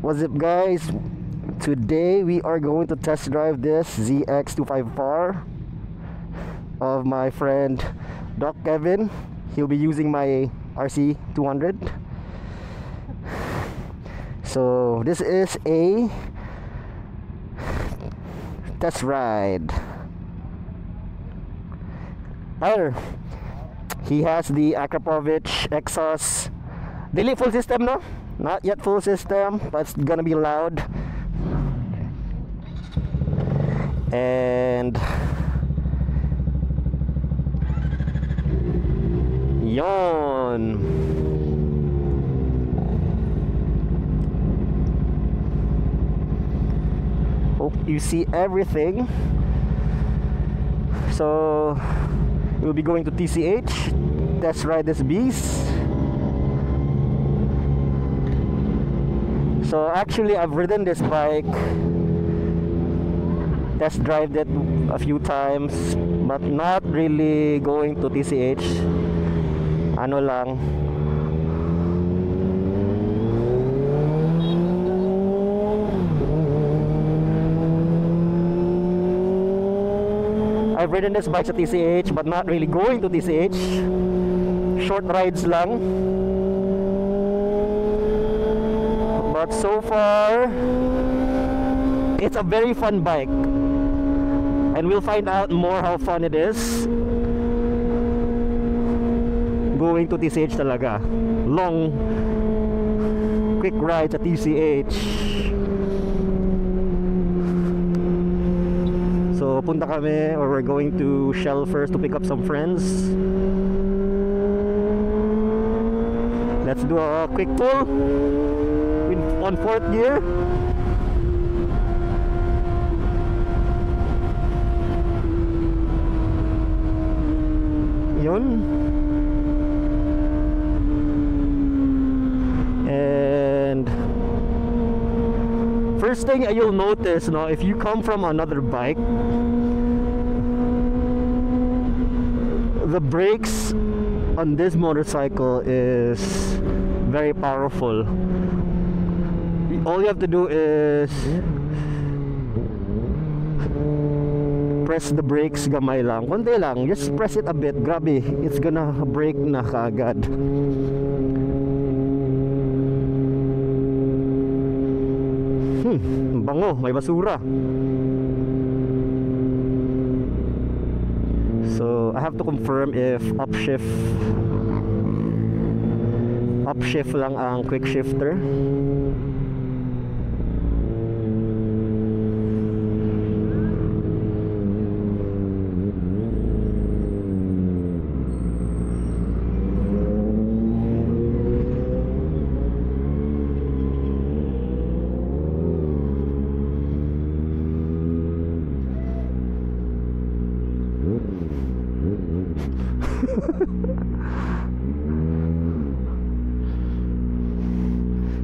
What's up, guys? Today we are going to test drive this ZX254 of my friend Doc Kevin. He'll be using my RC200. So this is a test ride. Here, he has the Akrapovic exhaust. Dili full system, no? Not yet full system, but it's gonna be loud. And yon. Hope you see everything. So we'll be going to TCH, test ride this beast. So actually I've ridden this bike, test drive it a few times, but not really going to TCH. Ano lang, I've ridden this bike sa TCH but not really going to TCH. Short rides lang. But so far, it's a very fun bike, and we'll find out more how fun it is going to TCH talaga. Long, quick rides at TCH. So punta kami, or we're going to Shell first to pick up some friends. Let's do a quick pull on 4th gear. Yun. And first thing you'll notice, no, if you come from another bike, the brakes on this motorcycle is very powerful. All you have to do is press the brakes gamay lang, konti lang, just press it a bit, grabe, it's gonna brake na kaagad. Bango, may basura. So I have to confirm if upshift lang ang quick shifter.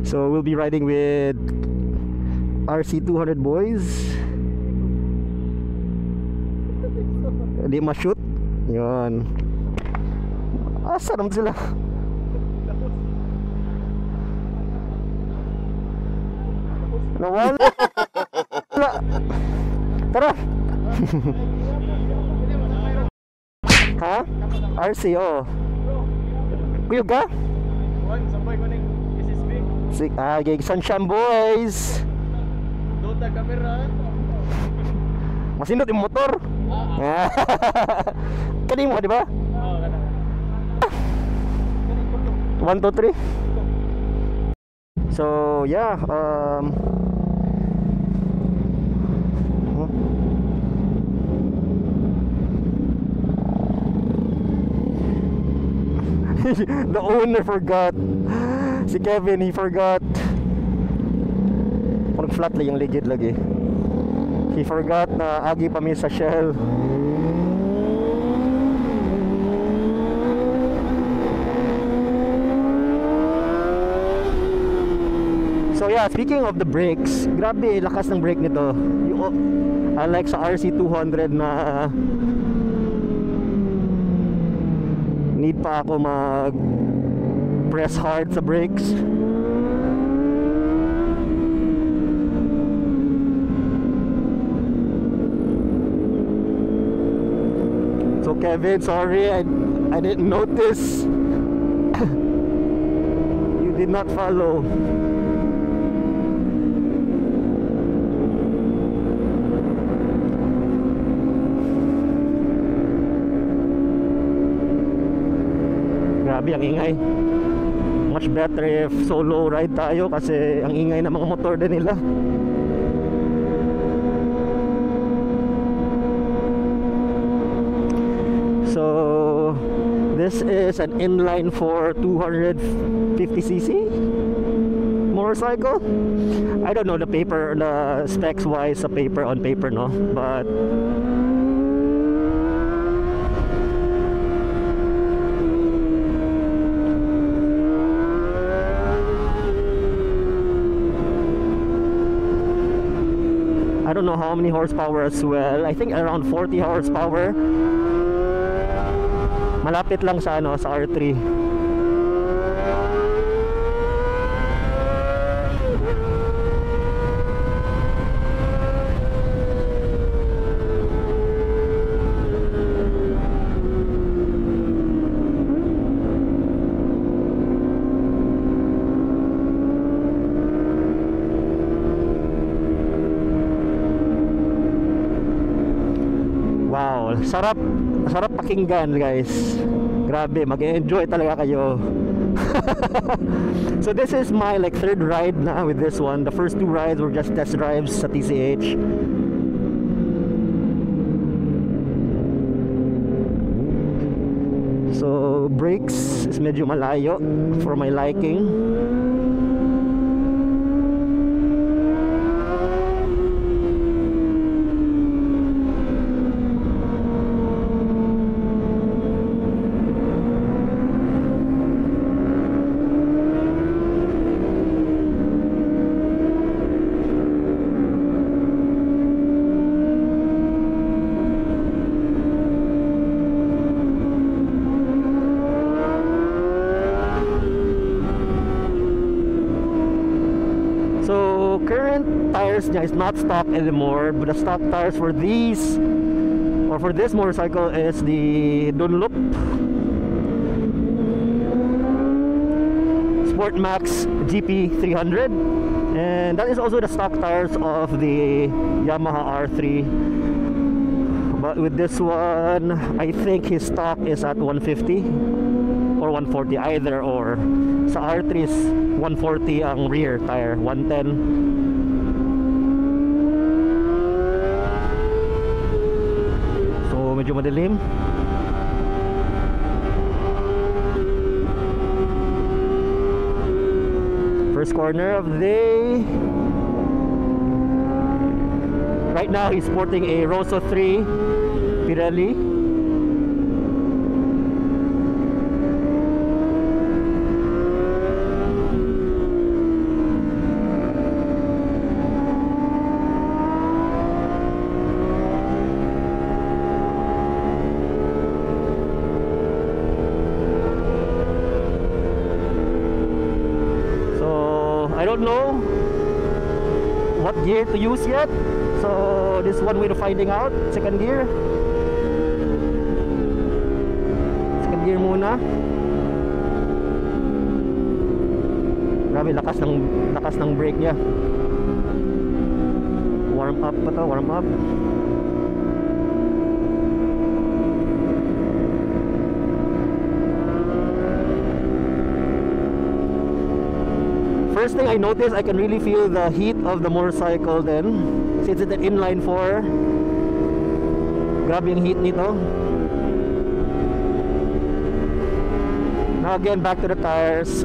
So we'll be riding with RC200 boys. Di ma-shoot. Yun. Asa naman sila? Nawala. Tara. Ha? RC, oh. Kuyog ka? Gig Sunshine Boys. Dota kamera. Masindot yung motor. Kani mo, di ba? Oo, kana. 1, 2, 3. So, yeah, the owner forgot. Si Kevin, he forgot. Parang flat lang yung legit lagi. He forgot na agi pa mi sa Shell. So yeah, speaking of the brakes, grabe lakas ng brake nito. Unlike sa RC200 na need pa ako mag press hard sa brakes. Kevin, sorry, I didn't notice. You did not follow. Grabe ang ingay. Much better if solo ride tayo kasi ang ingay ng mga motor din nila. So this is an inline for 250cc motorcycle. I don't know the paper, the specs wise sa paper on paper, no, but I don't know how many horsepower as well. I think around 40 horsepower. Malapit lang sa ano, sa R3. Wow, sarap pakinggan, guys. Grabe, mag-enjoy talaga kayo. So this is my like third ride na with this one. The first two rides were just test drives sa TCH. So brakes is medyo malayo for my liking. So current tires niya is not stock anymore, but the stock tires for these or for this motorcycle is the Dunlop Sport Max GP 300, and that is also the stock tires of the Yamaha R3. But with this one, I think his stock is at 150 or 140, either or. Sa R3 is 140 ang rear tire, 110. So medyo madilim. First corner of the day. Right now he's sporting a Rosso 3 Pirelli. I don't know what gear to use yet, so this is one way to finding out. Second gear muna. Grabe, lakas ng brake niya. Warm up pa to, warm up. First thing I noticed, I can really feel the heat of the motorcycle then, since it's an inline 4. Grabe yung heat nito. Now again, back to the tires.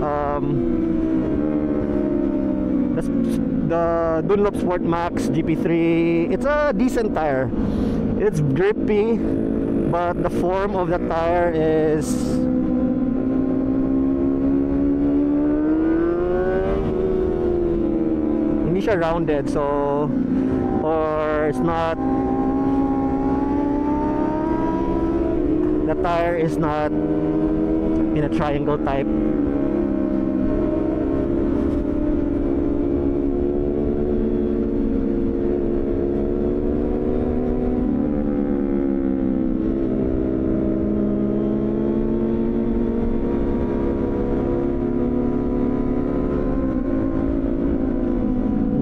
The Dunlop Sport Max GP3, it's a decent tire. It's grippy, but the form of the tire is hindi siya rounded, so or it's not, the tire is not in a triangle type.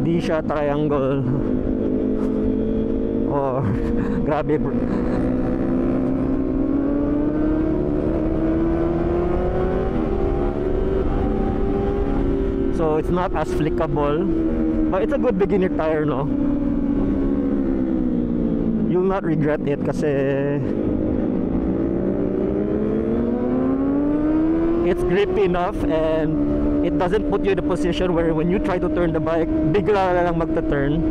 Hindi siya triangle. Oh, grabe bro. So it's not as flickable, but it's a good beginner tire, no? You'll not regret it kasi it's grippy enough and it doesn't put you in a position where when you try to turn the bike, bigla na lang magta-turn.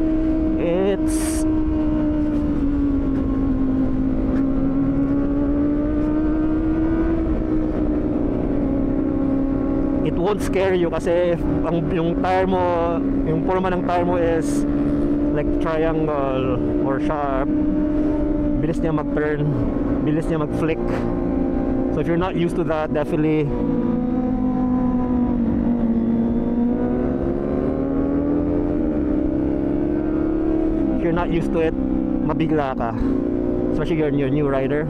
It won't scare you kasi yung tire mo, yung forma ng tire mo is like triangle or sharp. Bilis niya mag-turn, bilis niya mag-flick. So if you're not used to that, definitely if you're not used to it, mabigla ka, especially you're a new rider.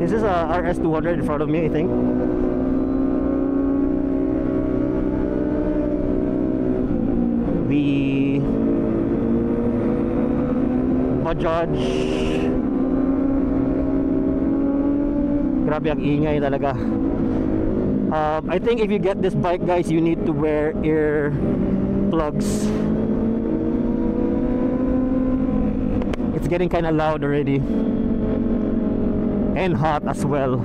This is a RS200 in front of me, I think. The Bajaj. Grabe ang ingay talaga. I think if you get this bike, guys, you need to wear ear plugs. It's getting kind of loud already. And hot as well.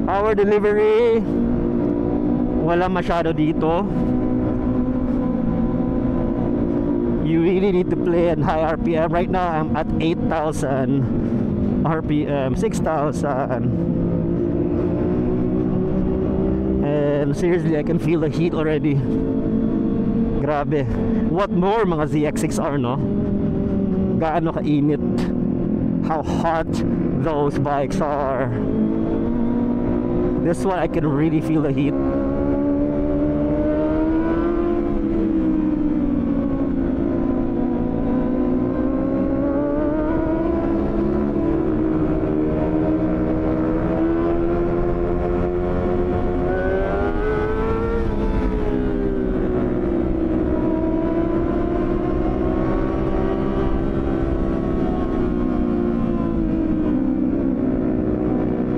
Our delivery, wala masyado dito. You really need to play at high RPM. Right now I'm at 8,000 RPM, 6,000. And seriously, I can feel the heat already. Grabe. What more mga ZX6R, no? Gaano kainit. How hot those bikes are. This one, I can really feel the heat.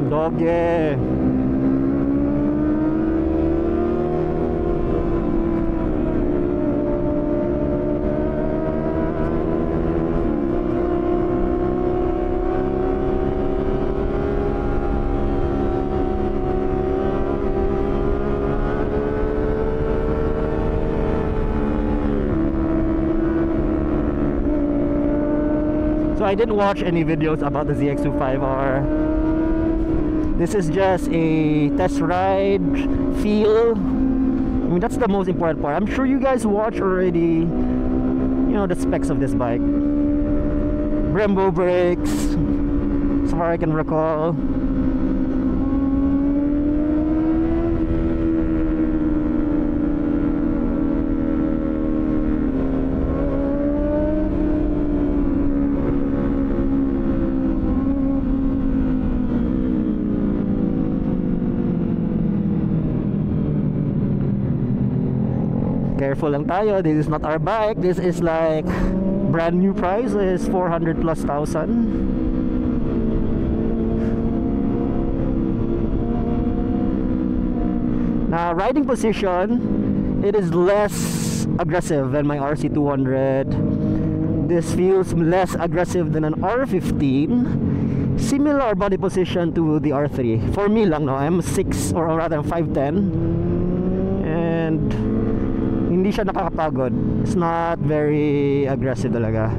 Doggy. So I didn't watch any videos about the ZX25R. This is just a test ride feel. I mean, that's the most important part. I'm sure you guys watch already, you know, the specs of this bike. Brembo brakes, as far as I can recall. Careful lang tayo. This is not our bike. This is like brand new price is 400 plus thousand. Now riding position, it is less aggressive than my RC200. This feels less aggressive than an R15. Similar body position to the R3. For me lang, no, I'm 6 or rather 5'10", and hindi siya nakakapagod. It's not very aggressive talaga.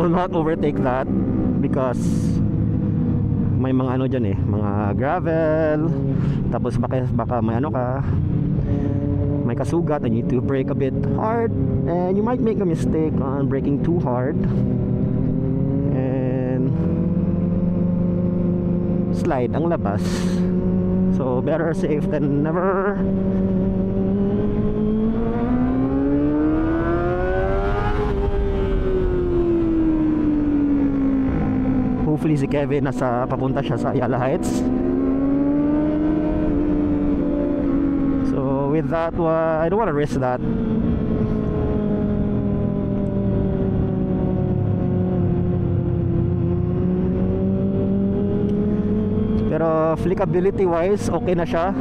will not overtake that because may mga ano dyan eh, mga gravel, tapos baka may ano ka, may kasugat, and you need to brake a bit hard, and you might make a mistake on braking too hard and slide ang labas. So better safe than never. Hopefully si Kevin papunta siya sa Ayala Heights. So with that one, I don't want to risk that. Pero flickability wise, okay na siya.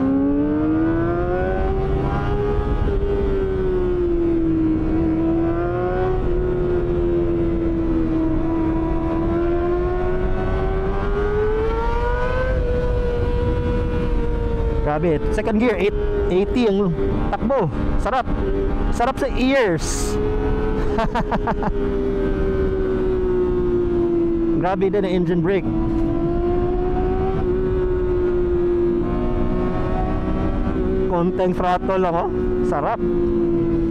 Grabe, second gear 80 ang takbo. Sarap. Sarap sa ears. Grabe din ang engine brake. Konting throttle lang oh. Sarap.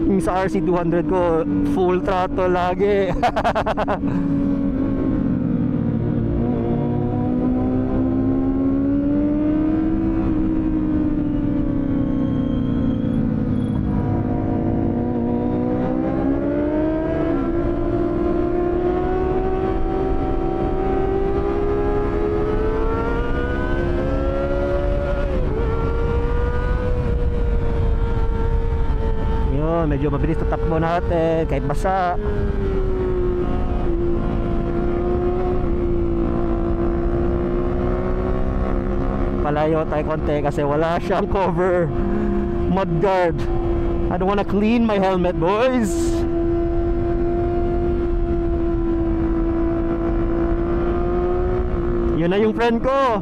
Yung sa RC200 ko full throttle lagi. Medyo mabilis na takbo natin kahit basa. Palayo tayo konti kasi wala siyang cover, mudguard. I don't wanna clean my helmet, boys. Yun na yung friend ko.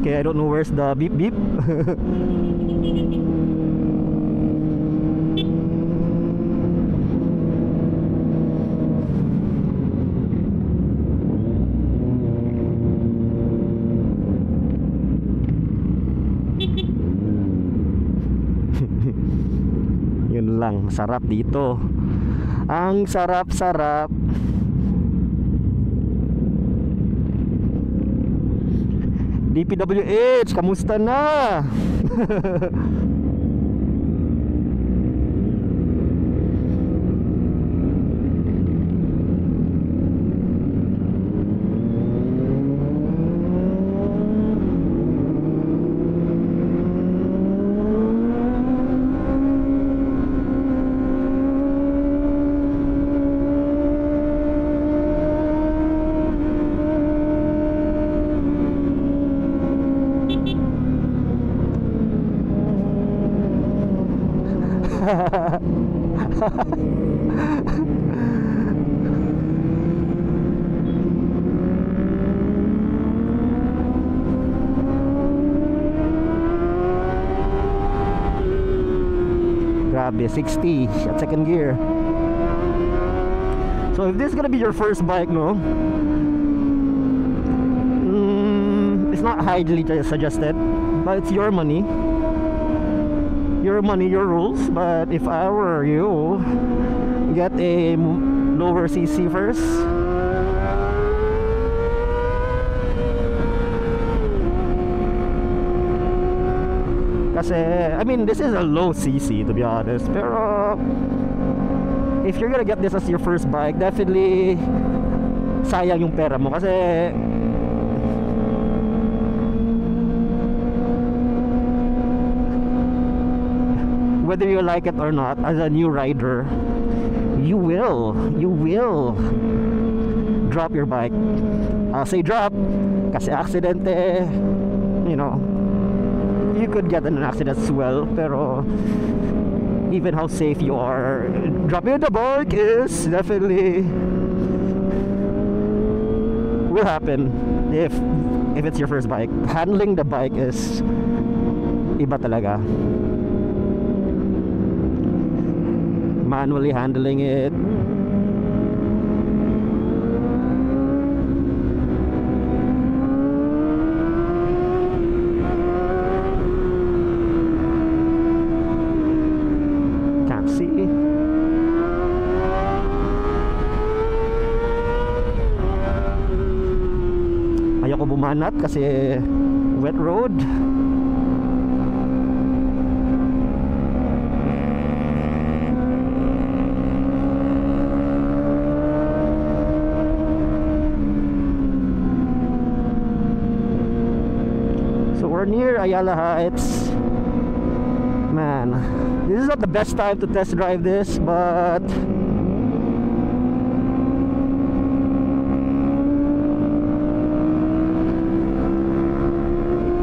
Okay, I don't know where's the beep beep. Yun lang, sarap dito. Ang sarap-sarap. DPWH, kamusta na? Grabe, 60 at second gear. So if this is gonna be your first bike, no, it's not highly suggested, but it's your money. Your money, your rules. But if I were you, get a lower CC first. Kasi, I mean, this is a low CC to be honest. Pero if you're gonna get this as your first bike, definitely sayang yung pera mo. Kasi whether you like it or not, as a new rider, you will drop your bike. I'll say drop kasi aksidente, you know, you could get in an accident as well. Pero even how safe you are, dropping the bike is definitely will happen if it's your first bike. Handling the bike is iba talaga. manually handling it. Can't see. Ayoko bumanat kasi wet road. So we're near Ayala Heights. Man, this is not the best time to test drive this, but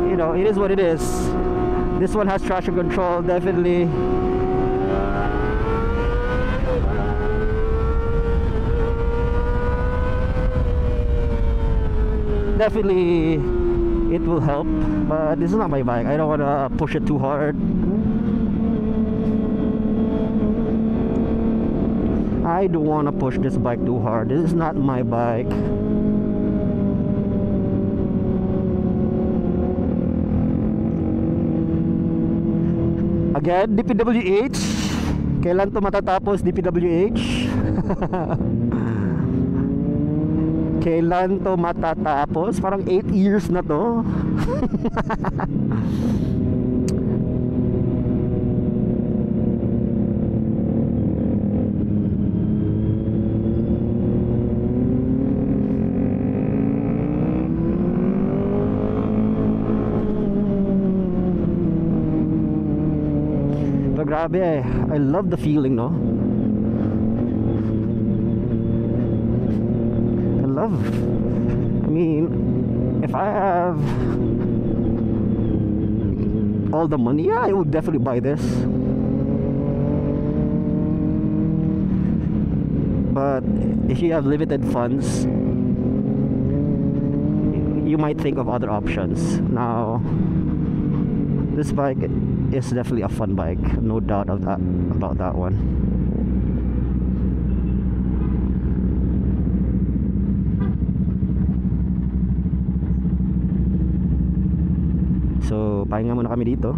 you know, it is what it is. This one has traction control, definitely. Definitely it will help, but this is not my bike. I don't want to push it too hard. I don't want to push this bike too hard. This is not my bike. Again, DPWH. Kailan to matatapos, DPWH? Kailan to matatapos? Parang 8 years na to. Pero grabe, I love the feeling, no? I mean, if I have all the money, yeah, I would definitely buy this. But if you have limited funds, you might think of other options. Now, this bike is definitely a fun bike, no doubt of that, about that one. So, pahinga muna kami dito.